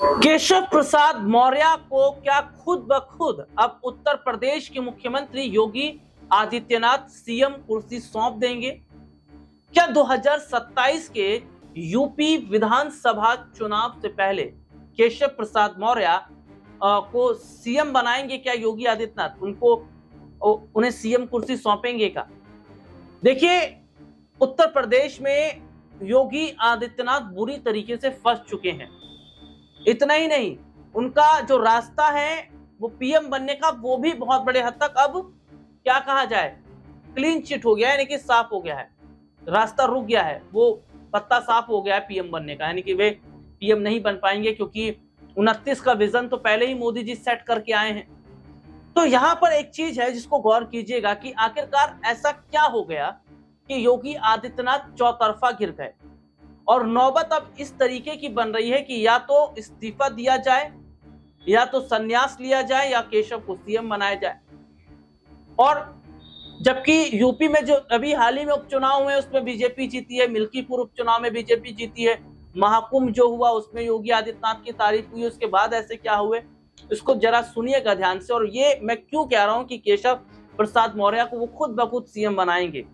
केशव प्रसाद मौर्य को क्या खुद ब खुद अब उत्तर प्रदेश के मुख्यमंत्री योगी आदित्यनाथ सीएम कुर्सी सौंप देंगे? क्या 2027 के यूपी विधानसभा चुनाव से पहले केशव प्रसाद मौर्य को सीएम बनाएंगे? क्या योगी आदित्यनाथ उन्हें सीएम कुर्सी सौंपेंगे? का देखिए, उत्तर प्रदेश में योगी आदित्यनाथ बुरी तरीके से फंस चुके हैं। इतना ही नहीं, उनका जो रास्ता है वो पीएम बनने का, वो भी बहुत बड़े हद तक अब क्या कहा जाए, क्लीन चिट हो गया है, यानी कि साफ हो गया है, रास्ता रुक गया है, वो पत्ता साफ हो गया है पीएम बनने का। यानी कि वे पीएम नहीं बन पाएंगे क्योंकि 29 का विजन तो पहले ही मोदी जी सेट करके आए हैं। तो यहां पर एक चीज है जिसको गौर कीजिएगा कि आखिरकार ऐसा क्या हो गया कि योगी आदित्यनाथ चौतरफा गिर गए और नौबत अब इस तरीके की बन रही है कि या तो इस्तीफा दिया जाए, या तो संन्यास लिया जाए, या केशव को सीएम बनाया जाए। और जबकि यूपी में जो अभी हाल ही में उपचुनाव हुए उसमें बीजेपी जीती है, मिल्कीपुर उपचुनाव में बीजेपी जीती है, महाकुंभ जो हुआ उसमें योगी आदित्यनाथ की तारीफ हुई, उसके बाद ऐसे क्या हुए इसको जरा सुनिएगा ध्यान से। और ये मैं क्यों कह रहा हूं कि केशव प्रसाद मौर्य को वो खुद ब खुद सीएम बनाएंगे।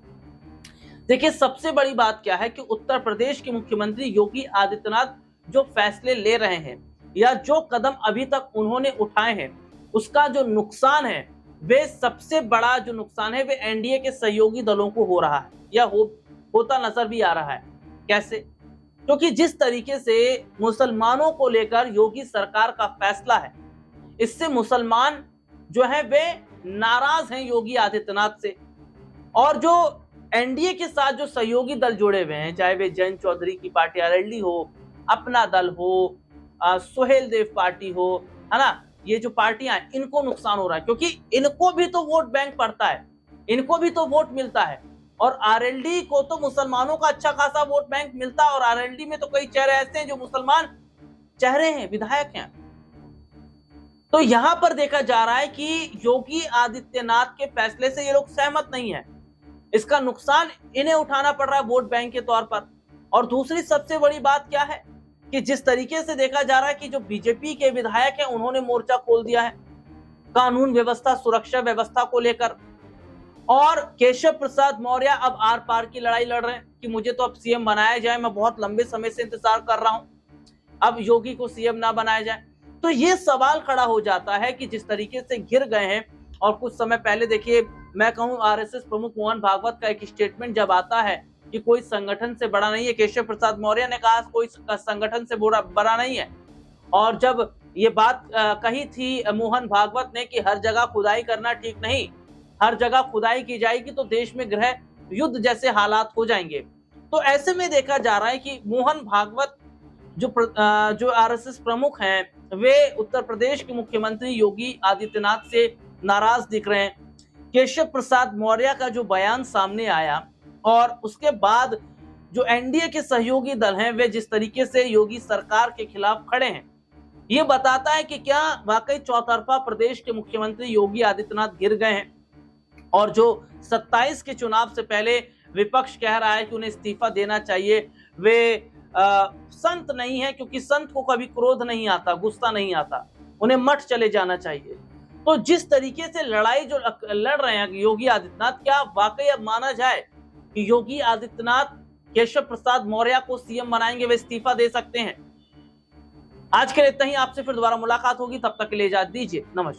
देखिए, सबसे बड़ी बात क्या है कि उत्तर प्रदेश के मुख्यमंत्री योगी आदित्यनाथ जो फैसले ले रहे हैं या जो कदम अभी तक उन्होंने उठाए हैं, उसका जो नुकसान है, वे सबसे बड़ा जो नुकसान है वे एनडीए के सहयोगी दलों को हो रहा है या होता नजर भी आ रहा है। कैसे? क्योंकि जिस तरीके से मुसलमानों को लेकर योगी सरकार का फैसला है, इससे मुसलमान जो है वे नाराज हैं योगी आदित्यनाथ से। और जो एनडीए के साथ जो सहयोगी दल जुड़े हुए हैं, चाहे वे जयंत चौधरी की पार्टी आरएलडी हो, अपना दल हो, सुहेल देव पार्टी हो, है ना, ये जो पार्टियां हैं इनको नुकसान हो रहा है क्योंकि इनको भी तो वोट बैंक पड़ता है, इनको भी तो वोट मिलता है। और आरएलडी को तो मुसलमानों का अच्छा खासा वोट बैंक मिलता है और आरएलडी में तो कई चेहरे ऐसे हैं जो मुसलमान चेहरे हैं, विधायक हैं। तो यहां पर देखा जा रहा है कि योगी आदित्यनाथ के फैसले से ये लोग सहमत नहीं है, इसका नुकसान इन्हें उठाना पड़ रहा है वोट बैंक के तौर पर। और दूसरी सबसे बड़ी बात क्या है कि जिस तरीके से देखा जा रहा है कि जो बीजेपी के विधायक हैं उन्होंने मोर्चा खोल दिया है कानून व्यवस्था, सुरक्षा व्यवस्था को लेकर। और केशव प्रसाद मौर्य अब आर पार की लड़ाई लड़ रहे हैं कि मुझे तो अब सीएम बनाया जाए, मैं बहुत लंबे समय से इंतजार कर रहा हूं, अब योगी को सीएम ना बनाया जाए। तो ये सवाल खड़ा हो जाता है कि जिस तरीके से गिर गए हैं। और कुछ समय पहले देखिए, मैं कहूं आरएसएस प्रमुख मोहन भागवत का एक स्टेटमेंट जब आता है कि कोई संगठन से बड़ा नहीं है, केशव प्रसाद मौर्य ने कहा कोई संगठन से बड़ा नहीं है। और जब ये बात कही थी मोहन भागवत ने कि हर जगह खुदाई करना ठीक नहीं, हर जगह खुदाई की जाएगी तो देश में गृह युद्ध जैसे हालात हो जाएंगे। तो ऐसे में देखा जा रहा है कि मोहन भागवत जो आरएसएस प्रमुख हैं वे उत्तर प्रदेश के मुख्यमंत्री योगी आदित्यनाथ से नाराज दिख रहे हैं। केशव प्रसाद मौर्य का जो बयान सामने आया और उसके बाद जो एनडीए के सहयोगी दल हैं वे जिस तरीके से योगी सरकार के खिलाफ खड़े हैं, ये बताता है कि क्या वाकई चौतरफा प्रदेश के मुख्यमंत्री योगी आदित्यनाथ गिर गए हैं। और जो 27 के चुनाव से पहले विपक्ष कह रहा है कि उन्हें इस्तीफा देना चाहिए, वे संत नहीं है क्योंकि संत को कभी क्रोध नहीं आता, गुस्सा नहीं आता, उन्हें मठ चले जाना चाहिए। तो जिस तरीके से लड़ाई जो लड़ रहे हैं योगी आदित्यनाथ, क्या वाकई अब माना जाए कि योगी आदित्यनाथ केशव प्रसाद मौर्य को सीएम बनाएंगे, वे इस्तीफा दे सकते हैं? आज के लिए इतना ही, आपसे फिर दोबारा मुलाकात होगी, तब तक के लिए इजाजत दीजिए, नमस्कार।